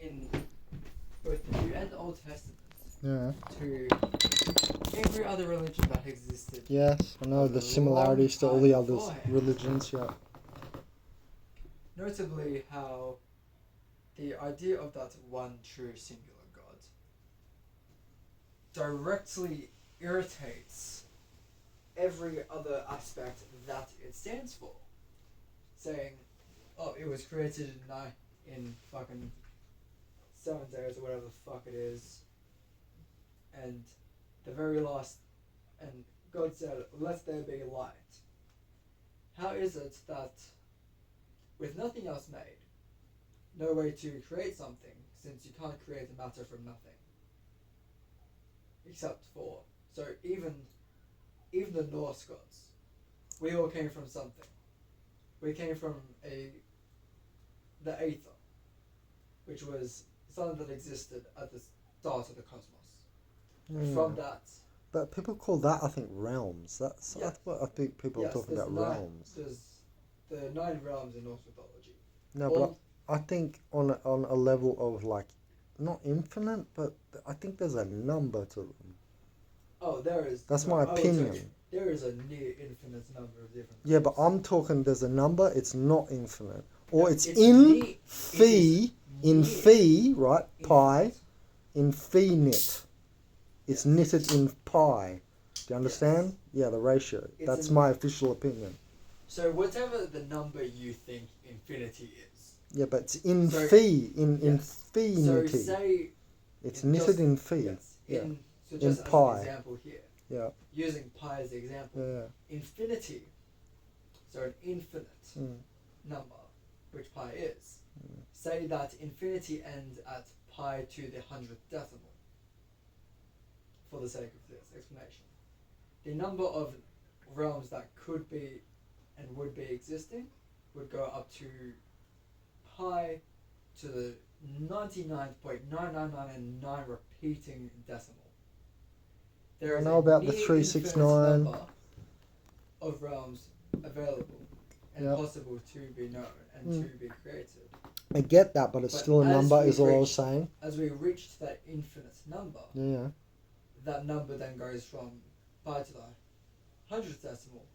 in both the New and the Old Testament Yeah. to every other religion that existed. Yes, I know A the similarities to all long the time other beforehand. religions. Yeah. Notably, how the idea of that one true singular God directly irritates every other aspect that it stands for. Saying, oh, it was created in fucking 7 days or whatever the fuck it is, and the very last, and God said, let there be light. How is it that, with nothing else made, no way to create something, since you can't create a matter from nothing, except for, so even the Norse gods, we all came from something. We came from the Aether, which was something that existed at the start of the cosmos. And from that, But people call that, I think, realms. That's what I think people are talking about, realms. There's the 9 realms in Norse mythology. No, but I think on a level of like, not infinite, but I think there's a number to them. Oh, there is. That's my opinion. There is a near infinite number of different. Yeah, but I'm talking. There's a number. It's not infinite, or No, it's in phi, right? Pi, Infinite. infinite. It's Yes. knitted in pi. Do you understand? Yes. Yeah, the ratio. That's my official opinion. So whatever the number you think infinity is. Yeah, but it's in phi, infinity. So say it's knitted in phi. Yes. Yeah. So just in as pi. an example here. Yeah. Using pi as the example. Yeah. Infinity. So an infinite number, which pi is. Say that infinity ends at pi to the 100th decimal. For the sake of this explanation, the number of realms that could be and would be existing would go up to pi to the 99.9999 repeating decimal. There is I know about the near 369 number of realms available and possible to be known and to be created. I get that, but it's still a number, is all I was saying. As we reach that infinite number, that number then goes from pi to the 100th decimal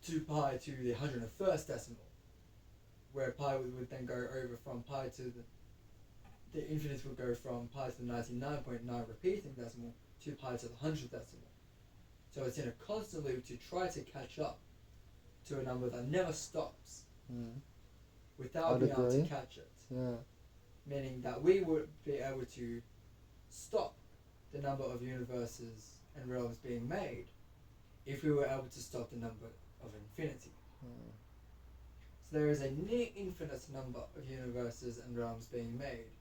to pi to the 101st decimal, where pi would then go over from pi to the infinite would go from pi to the 99.9 repeating decimal to pi to the 100th decimal. So it's in a constant loop to try to catch up to a number that never stops without being able to catch it. Yeah. Meaning that we would be able to stop the number of universes and realms being made if we were able to stop the number of infinity. So there is a near infinite number of universes and realms being made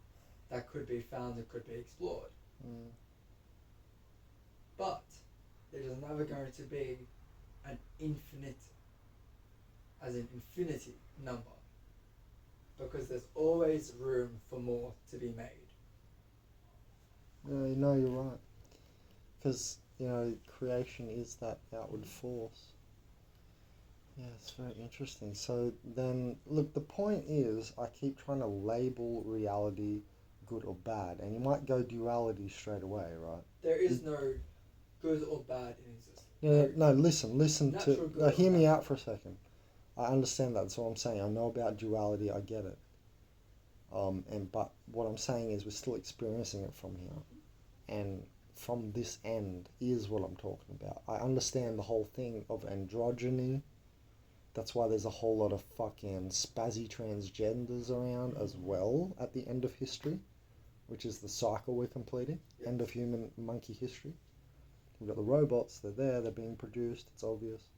that could be found and could be explored. But there is never going to be an infinite, as in infinity, number, because there's always room for more to be made. Yeah, no, you're right. Because, creation is that outward force. Yeah, it's very interesting. So then, look, the point is, I keep trying to label reality good or bad, and you might go duality straight away, right? There is no good or bad in existence. Yeah, no, listen to... hear me out for a second. I understand that, that's what I'm saying. I know about duality, I get it. But what I'm saying is we're still experiencing it from here. And from this end is what I'm talking about. I understand the whole thing of androgyny. That's why there's a whole lot of fucking spazzy transgenders around as well at the end of history, which is the cycle we're completing. Yes. End of human monkey history. We've got the robots, they're being produced, it's obvious.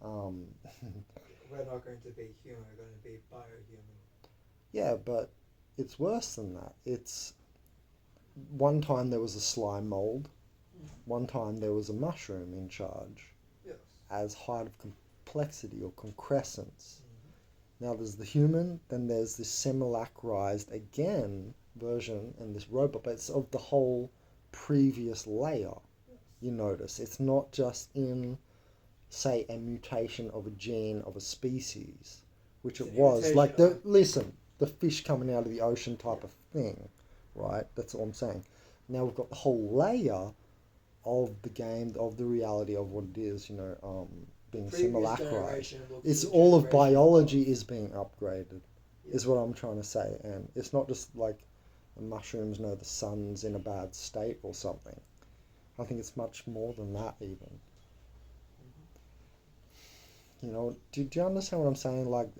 We're not going to be human, we're going to be biohuman. Yeah, but it's worse than that. It's... One time there was a slime mold. One time there was a mushroom in charge. Yes. As height of complexity or concrescence. Now there's the human, then there's this simulacrized again version and this robot, but it's of the whole previous layer. Yes. You notice it's not just in, say, a mutation of a gene of a species, which it was. Like listen, the fish coming out of the ocean type of thing, right? That's what I'm saying. Now we've got the whole layer of the game, of the reality of what it is, being simulacra. It's all of biology is being upgraded, is what I'm trying to say. And it's not just like the mushrooms know the sun's in a bad state or something. I think it's much more than that even. Do you understand what I'm saying? Like,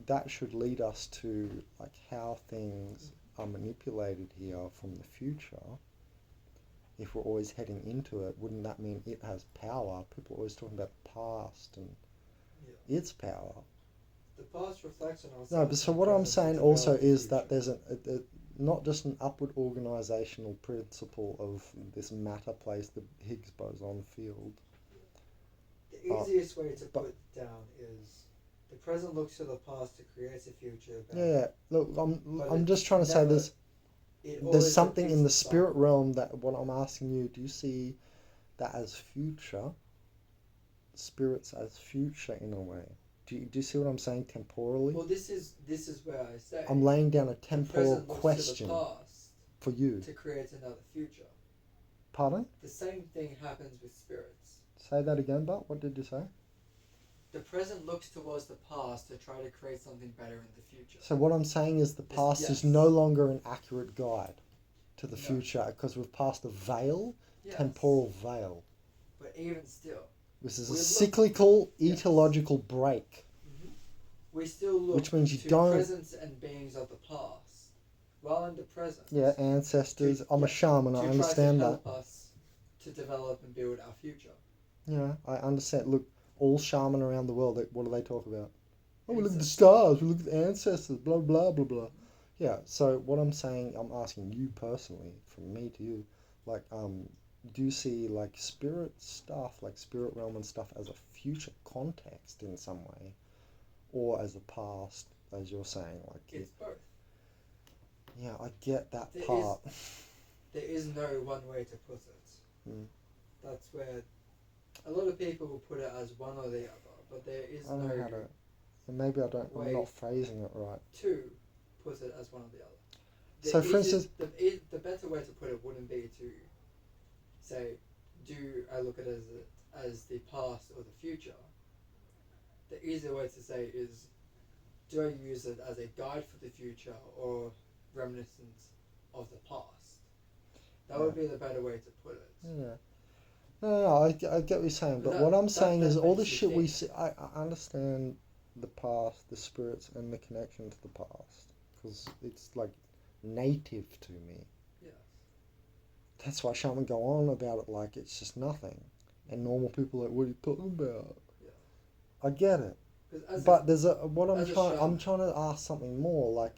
that should lead us to like how things are manipulated here from the future. If we're always heading into it, wouldn't that mean it has power? People are always talking about the past and its power. The past reflects on ourselves. No, but so what I'm saying also is that there's not just an upward organizational principle of this matter plays the Higgs boson field. The easiest way to put it down is the present looks to the past to create a future. Yeah, look, I'm just trying to say there's something in the spirit realm that what I'm asking you, do you see that as future? Spirits as future in a way. Do you see what I'm saying temporally? Well, this is where I say I'm laying down a temporal question to the past for you to create another future. Pardon? The same thing happens with spirits. Say that again, but what did you say? The present looks towards the past to try to create something better in the future. So what I'm saying is the past is no longer an accurate guide to the future because we've passed a veil, temporal veil. But even still, this is a cyclical ecological break. Mm-hmm. We still look which means you to don't presence and beings of the past, while in the present. Yeah, ancestors. I'm a shaman. I understand that. To help us to develop and build our future. Yeah, I understand. Look, all shaman around the world, what do they talk about? Oh, we look at the stars, we look at the ancestors, blah, blah, blah, blah. Yeah, so what I'm saying, I'm asking you personally, from me to you, like, do you see, like, spirit stuff, like spirit realm and stuff as a future context in some way? Or as a past, as you're saying? Like it's both. Yeah, I get that part. There is no one way to put it. Mm. That's where a lot of people will put it as one or the other, but there is I don't know how to. Maybe I'm not phrasing it right. To put it as one or the other. So, for instance, the better way to put it wouldn't be to say, do I look at it as the past or the future? The easier way to say is, do I use it as a guide for the future or reminiscence of the past? That would be the better way to put it. Yeah. No, I get what you're saying, but what I'm saying is all the shit we see, I understand the past, the spirits, and the connection to the past, because it's like native to me. Yes. That's why shaman go on about it like it's just nothing, and normal people are like, what are you talking about? Yeah. I get it, but I'm trying to ask something more, like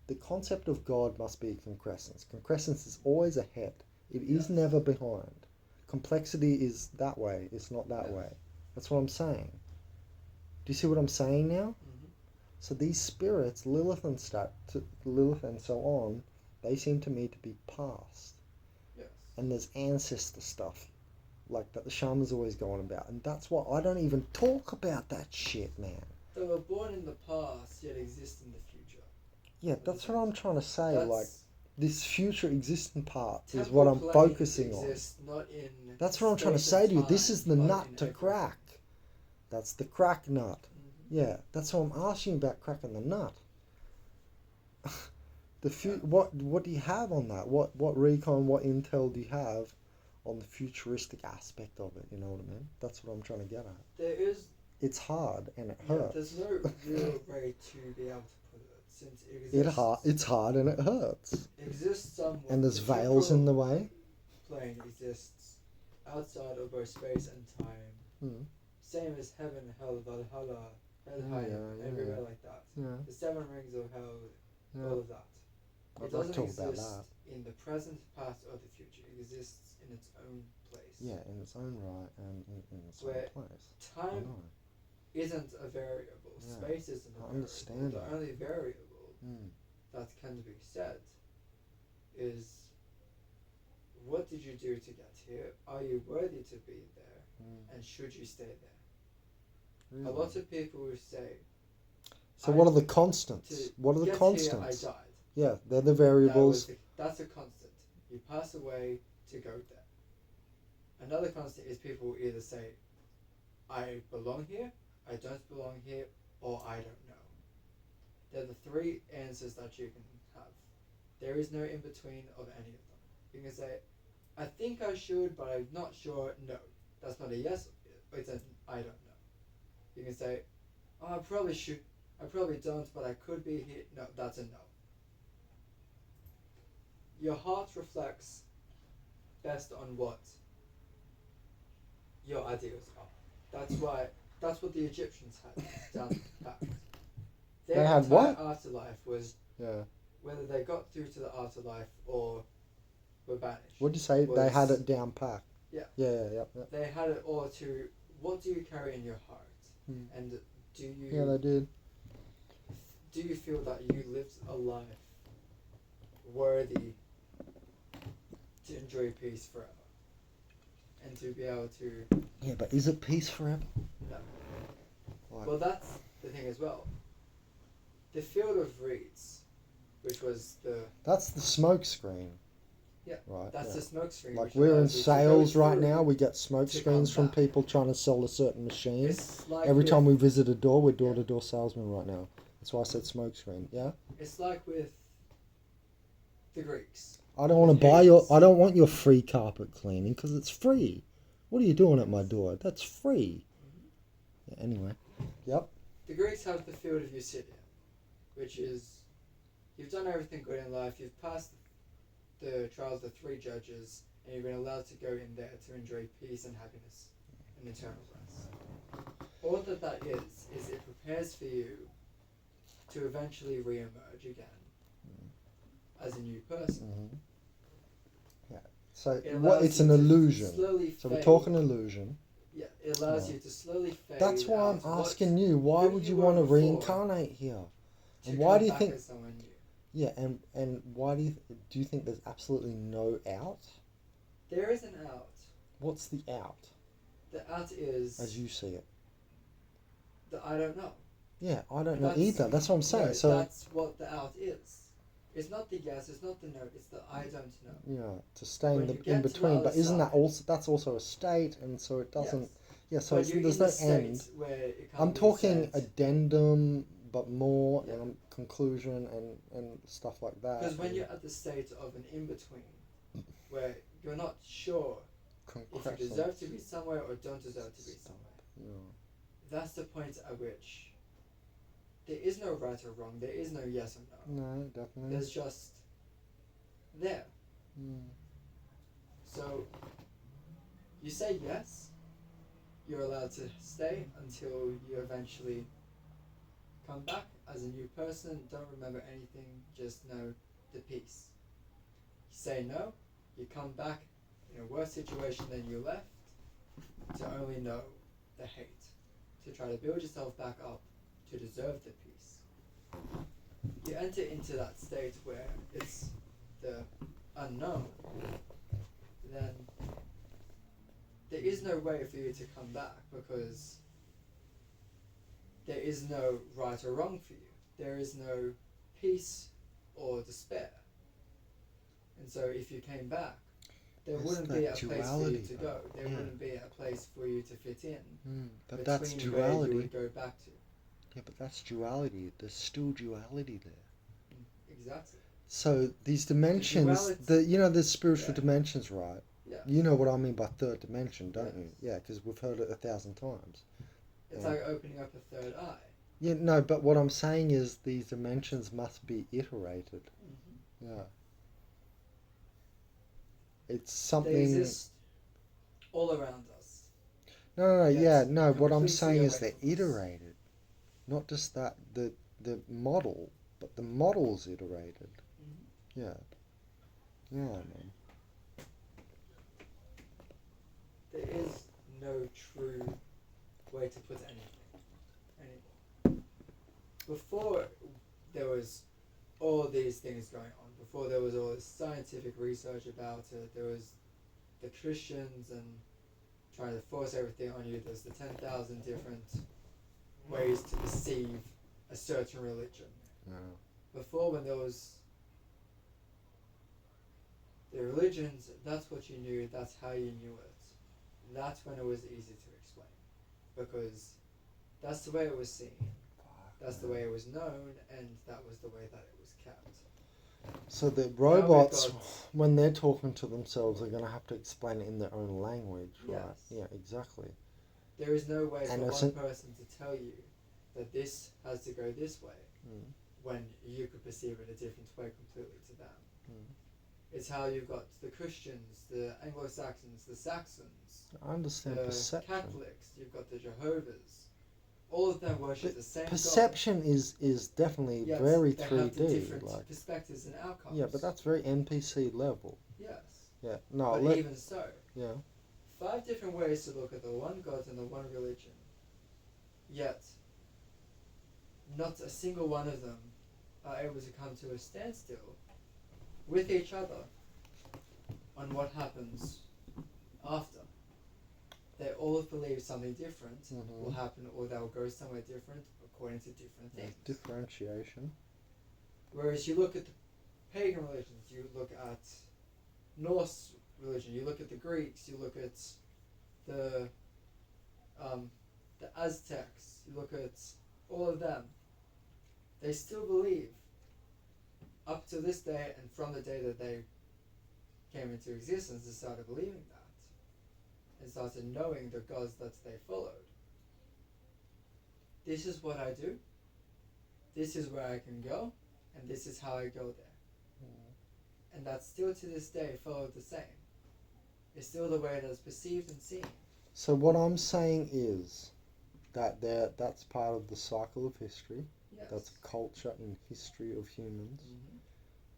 the concept of God must be concrescence. Concrescence is always ahead. It is never behind. Complexity is that way, it's not that way. That's what I'm saying. Do you see what I'm saying now? Mm-hmm. So these spirits, Lilith and so on, they seem to me to be past. Yes. And there's ancestor stuff, like that the shaman's always going about. And that's why I don't even talk about that shit, man. They were born in the past, yet exist in the future. Yeah, that's what I'm trying to say, like... This future existing part is what I'm focusing on. That's what I'm trying to say to you. This is the nut to crack. That's the crack nut. Mm-hmm. Yeah, that's what I'm asking about, cracking the nut. What do you have on that? What recon, what intel do you have on the futuristic aspect of it? You know what I mean? That's what I'm trying to get at. It's hard and it hurts. There's no real way to be able to. Since it's hard and it hurts. Exists somewhat. And there's veils in the way. Plane exists outside of both space and time. Mm. Same as heaven, hell, Valhalla, Helheim, everywhere like that. Yeah. The 7 rings of hell, all of that. It doesn't exist in the present, past, or the future. It exists in its own place. Yeah, in its own right and in its own place. Time isn't a variable. Space isn't a variable. I understand the only variable that can be said is, what did you do to get here? Are you worthy to be there? And should you stay there? Really? A lot of people will say, So what are the constants? What are the constants? Here, I died. Yeah, they're the variables. That's a constant. You pass away to go there. Another constant is people either say, I belong here, I don't belong here, or I don't know. They're the three answers that you can have. There is no in between of any of them. You can say, I think I should, but I'm not sure. No, that's not a yes. It's an I don't know. You can say, oh, I probably should. I probably don't, but I could be here. No, that's a no. Your heart reflects best on what your ideals are. That's what the Egyptians had down pat. Their had entire what? afterlife was whether they got through to the afterlife or were banished. What did you say? They had it down pat. Yeah. Yeah. They had it all to what do you carry in your heart, and do you? Yeah, they did. Do you feel that you lived a life worthy to enjoy peace forever, and to be able to? Yeah, but is it peace forever? No. Like, Well, that's the thing as well. The field of reeds, which was the... That's the smoke screen. Yeah, right. That's the smoke screen. Like we're in sales right now. We get smoke screens from back. People trying to sell a certain machine. Like Every time we visit a door, we're door-to-door salesmen right now. That's why I said smoke screen. Yeah. It's like with the Greeks. I don't want to buy your. I don't want your free carpet cleaning because it's free. What are you doing at my door? That's free. Yeah, anyway. Yep. The Greeks have the field of Euclidean, which is you've done everything good in life. You've passed the trials of 3 judges, and you've been allowed to go in there to enjoy peace and happiness and eternal rest. All that is it prepares for you to eventually re-emerge again as a new person. Mm-hmm. Yeah. So It's an illusion. So fade. we're talking illusion. Yeah, it allows you to slowly fade. That's why I'm asking you. Why would you were want to before reincarnate here? to And why come do you back think? as someone new? Yeah, and why do you think there's absolutely no out? There is an out. What's the out? The out is As you see it. the I don't know. Yeah, I don't know either. That's what I'm saying. No, so that's what the out is. It's not the yes. It's not the no. It's the I don't know. yeah, to stay When in you the get in to the between. other But isn't that side- also that's also a state, and so it doesn't. Yes. Yeah, so But you're there's in no the state end. where it can't I'm be talking said. addendum, but more Yeah. conclusion and stuff like that. Because when you're at the state of an in between, where you're not sure if you Concrescent. deserve to be somewhere or don't deserve to be somewhere, Yeah. that's the point at which there is no right or wrong. There is no yes or no. No, definitely. There's just there. Mm. So you say yes. You're allowed to stay until you eventually come back as a new person. Don't remember anything. Just know the peace. You say no. You come back in a worse situation than you left to only know the hate. To try to build yourself back up to deserve the peace. You enter into that state where it's the unknown. Then there is no way for you to come back because there is no right or wrong for you. There is no peace or despair. And so if you came back, there wouldn't be a place for you to go. There wouldn't be a place for you to fit in. But that's between where duality. you would go back to. Yeah, but that's duality. There's still duality there. Exactly. So these dimensions, there's spiritual dimensions, right? Yeah. You know what I mean by third dimension, don't you? Yes. Yeah, because we've heard it 1,000 times. It's like opening up a third eye. Yeah, no, but what I'm saying is these dimensions must be iterated. Mm-hmm. Yeah. It's something. They exist all around us. No, Yes, what I'm completely saying is away they're from us. iterated. Not just that, the model, but the model's iterated. Mm-hmm. Yeah. Yeah, man. There is no true way to put anything anymore. Before there was all these things going on, before there was all this scientific research about it, there was the Christians and trying to force everything on you. There's the 10,000 different ways to deceive a certain religion. Yeah. Before, when there was the religions, that's what you knew, that's how you knew it. That's when it was easy to explain. Because that's the way it was seen, that's the way it was known, and that was the way that it was kept. So the robots, when they're talking to themselves, are going to have to explain it in their own language, right? Yes. Yeah, exactly. There is no way for one person to tell you that this has to go this way when you could perceive it a different way completely to them. It's how you've got the Christians, the Anglo-Saxons, the Saxons, I understand the perception. Catholics, you've got the Jehovah's. All of them worship the same perception God. is definitely Yes, very they 3D. have the different perspectives and outcomes. Yeah, but that's very NPC level. Yes. Yeah. No. But even so. Yeah. 5 different ways to look at the one God and the one religion. Yet, not a single one of them are able to come to a standstill with each other on what happens after. They all believe something different will happen, or they'll go somewhere different according to different things. Differentiation. Whereas you look at the pagan religions, you look at Norse religion, you look at the Greeks, you look at the Aztecs, you look at all of them, they still believe up to this day, and from the day that they came into existence, they started believing that and started knowing the gods that they followed. This is what I do, this is where I can go, and this is how I go there. And that's still to this day followed the same. It's still the way that's perceived and seen. So what I'm saying is that that's part of the cycle of history. Yes. That's a culture in history of humans.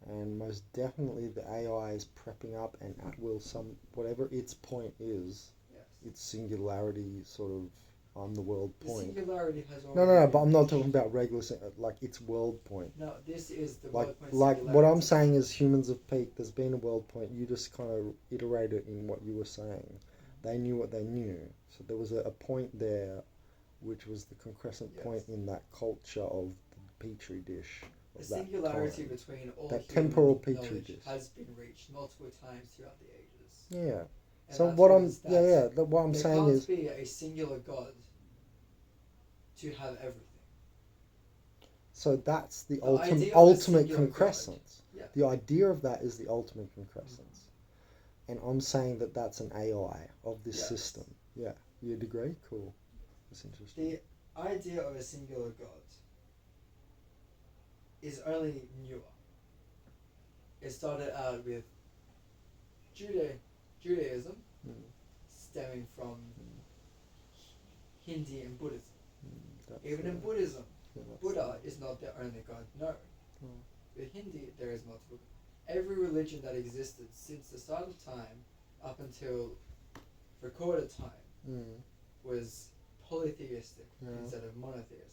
And most definitely the AI is prepping up and at will whatever its point is, its singularity sort of on the world point. The singularity has No, but I'm not talking about regular, like its world point. No, this is the like, world point. Like what I'm saying is humans have peaked, there's been a world point, you just kind of iterated in what you were saying. They knew what they knew. So there was a point there which was the concrescent point in that culture of the petri dish. The singularity between all that temporal petri dish has been reached multiple times throughout the ages. Yeah. And so what I'm saying is there can't be a singular God to have everything. So that's the ultimate concrescence. Yeah. The idea of that is the ultimate concrescence. And I'm saying that that's an AI of this system. Yeah. You'd agree? Cool. That's interesting. The idea of a singular God is only newer. It started out with Judaism, stemming from Hindi and Buddhism. Even in Buddhism, Buddha is not the only God known. With Hindi, there is multiple. Every religion that existed since the start of time up until recorded time was polytheistic instead of monotheistic.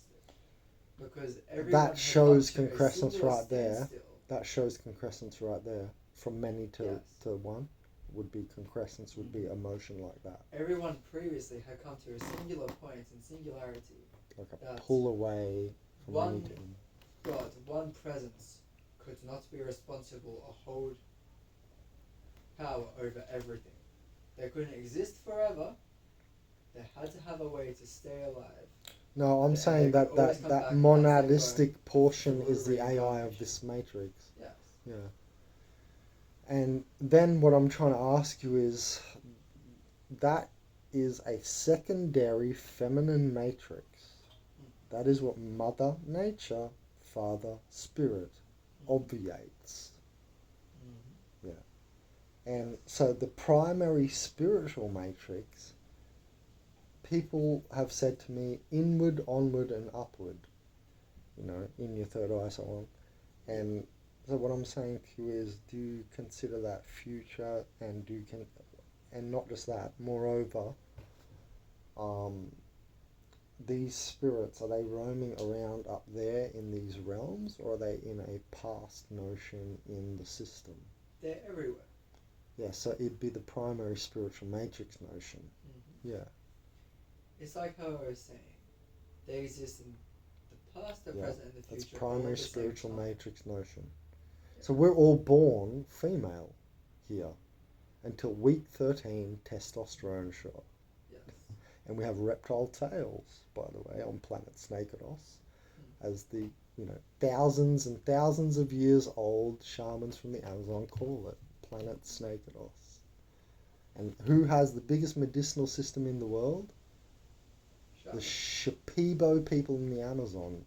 Because that shows concrescence right there. That shows concrescence right there. From many to one would be concrescence, would be a motion like that. Everyone previously had come to a singular point in singularity. Like a pull away from one God, one presence could not be responsible or hold power over everything. They couldn't exist forever. They had to have a way to stay alive. No, I'm saying that monadistic portion is the AI of this matrix. Yes. Yeah. And then what I'm trying to ask you is, that is a secondary feminine matrix. That is what Mother Nature, Father Spirit obviates. Yeah. And so the primary spiritual matrix, people have said to me, inward, onward, and upward. You know, in your third eye, so on. And so what I'm saying to you is, do you consider that future, and and not just that, moreover, these spirits, are they roaming around up there in these realms, or are they in a past notion in the system? They're everywhere. Yeah, so it'd be the primary spiritual matrix notion. Yeah. It's like how I was saying, they exist in the past, the Yeah, present, and the future. that's all at primary the same spiritual time. matrix notion. Yeah. So we're all born female here until week 13 testosterone shot. Yes. And we have reptile tails, by the way, on planet Snakeados, as the, thousands and thousands of years old shamans from the Amazon call it, planet Snakeados. And who has the biggest medicinal system in the world? Shaman. The Shipibo people in the Amazon.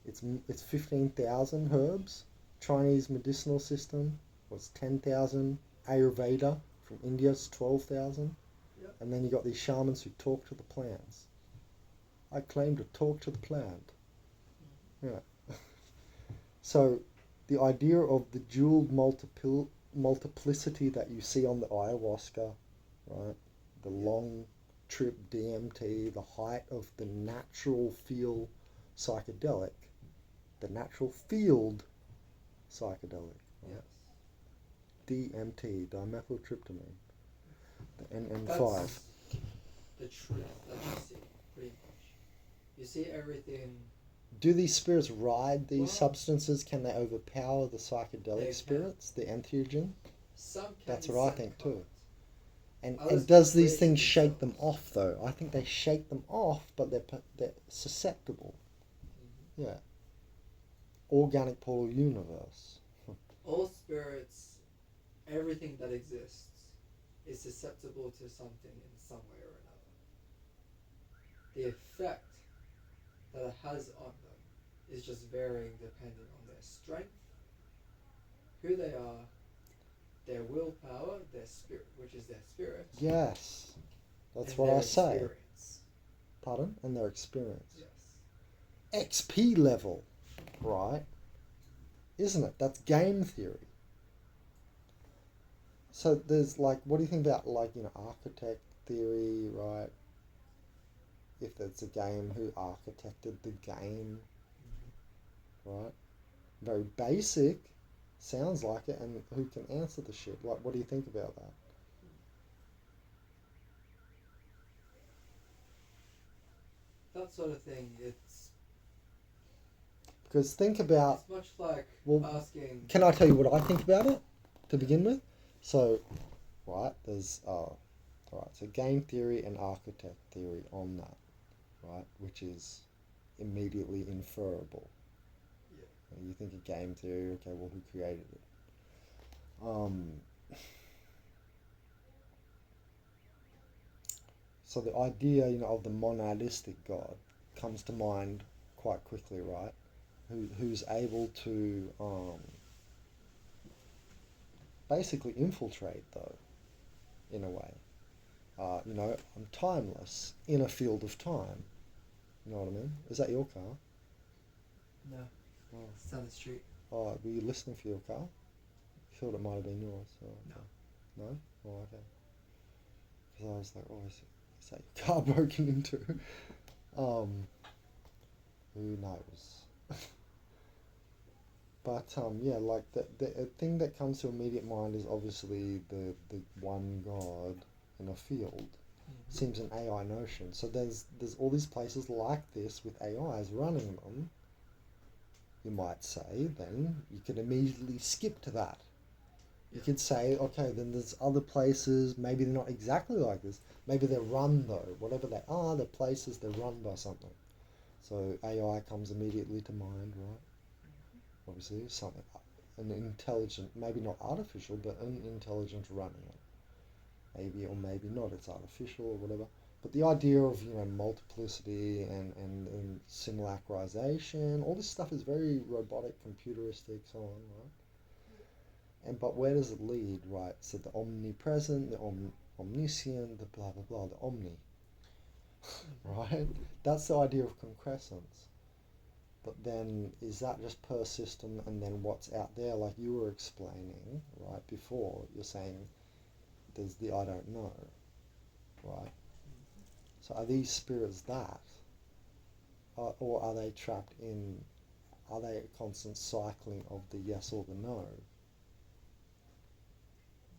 It's 15,000 herbs. Chinese medicinal system was 10,000. Ayurveda from India's 12,000. Yep. And then you got these shamans who talk to the plants. I claim to talk to the plant. Yeah. So the idea of the dual multiplicity that you see on the ayahuasca, right? The long trip DMT, the height of the natural feel psychedelic, the natural field psychedelic, right? Yes. DMT, dimethyltryptamine, the NN5. That's the truth that you see, pretty much. You see everything. Do these spirits ride these Well, substances? Can they overpower the they psychedelic can. spirits, the entheogen? Some can That's what I send think current. too. And Others does can these create things shake them themselves. off though? I think they shake them off, but they're susceptible. Mm-hmm. Yeah. Organic polar universe. All spirits, everything that exists, is susceptible to something in some way or another. The effect that it has on them is just varying depending on their strength, who they are, their willpower, their spirit, which is their spirit. Yes. That's and what their I say. experience. Pardon? And their experience. Yes. XP level, right? Isn't it? That's game theory. So there's what do you think about architect theory, right? If there's a game, who architected the game, right? Very basic, sounds like it, and who can answer the shit? What do you think about that? That sort of thing, it's Because think about... It's much like asking... Can I tell you what I think about it, to begin with? So, right, there's... Alright, so game theory and architect theory on that, right? Which is immediately inferable. Yeah. You think of game theory, okay, well, who created it? So the idea, of the monadistic God comes to mind quite quickly, right? Who's able to basically infiltrate, though, in a way. I'm timeless in a field of time. You know what I mean? Is that your car? No. Oh. It's down the street. Oh, were you listening for your car? I thought it might have been yours. So. No. No? Oh, okay. Because I was like, oh, is that your car broken into? Who knows? But yeah, the thing that comes to immediate mind is obviously the one God in a field. Mm-hmm. Seems an AI notion. So there's all these places like this with AIs running them. You might say, then you could immediately skip to that. You could say, okay, then there's other places, maybe they're not exactly like this. Maybe they're run though. Whatever they are, they're places, they're run by something. So AI comes immediately to mind, right? Obviously, something, an intelligent, maybe not artificial, but an intelligent running it. Maybe or maybe not, it's artificial or whatever. But the idea of, multiplicity and simulacrization, all this stuff is very robotic, computeristic, so on, right? But where does it lead, right? So the omnipresent, the omniscient, the blah, blah, blah, the omni, right? That's the idea of concrescence. But then, is that just per system, and then what's out there, like you were explaining, right, before, you're saying there's the I don't know, right? So are these spirits that? Or are they trapped in, are they a constant cycling of the yes or the no?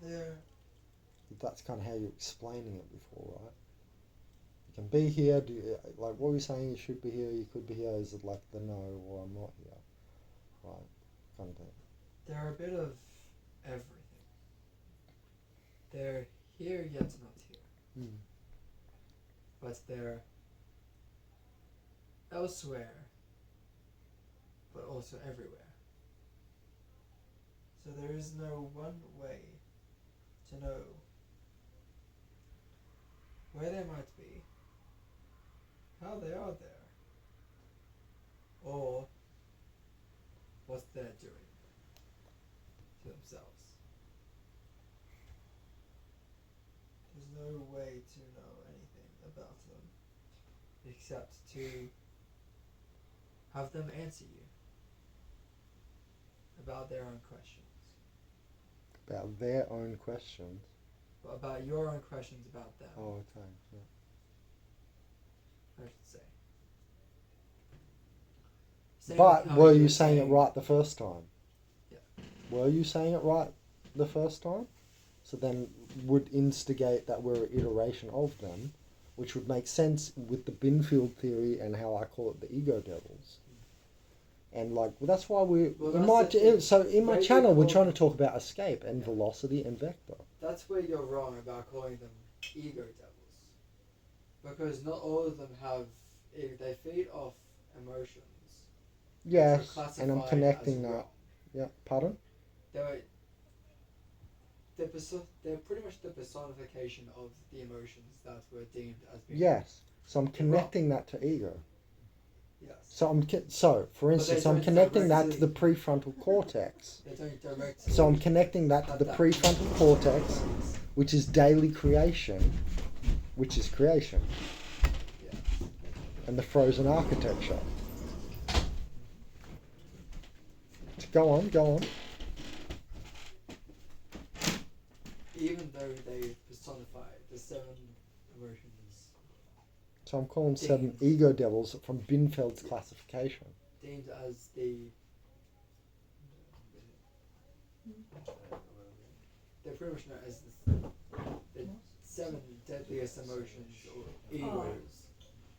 They're... That's kind of how you're explaining it before, right? You can be here. Like what were you saying? You should be here. You could be here. Is it like the no or I'm not here? Right, kind of thing. They're a bit of everything. They're here yet not here. But they're elsewhere, but also everywhere. So there is no one way to know where they might be, how they are there, or what they're doing to themselves. There's no way to know anything about them except to have them answer you about their own questions. About their own questions? But about your own questions about them. Oh, okay. Yeah. I should say. Same But with how were you're you saying it right the first time? Yeah. Were you saying it right the first time? So then would instigate that we're an iteration of them, which would make sense with the Binfield theory and how I call it the ego devils. And like that's why in my channel we're trying to talk about escape and velocity and vector. That's where you're wrong about calling them ego devils, because not all of them have. They feed off emotions. Yes, and I'm connecting that. Wrong. Yeah, pardon? They're pretty much the personification of the emotions that were deemed as being. Yes, so I'm connecting that to ego. Yes. So for instance, I'm connecting that to the prefrontal cortex. They don't directly. So I'm connecting that to the prefrontal cortex, which is daily creation, which is creation. Yeah. And the frozen architecture. Go on. Even though they personify the 7 emotions. So I'm calling 7 ego devils from Binfeld's classification. Deemed as the. They're pretty much known as the 7 deadliest emotions or egos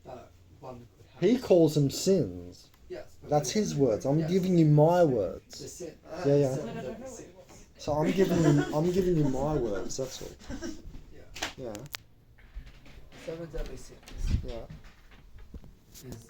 that one could have. He calls them sins. Yes. That's his words. I'm giving you my words. The sin. Yeah. 7 deadly sins. So I'm giving you my words. That's all. Yeah. Yeah. 7 deadly sins. Yeah. Is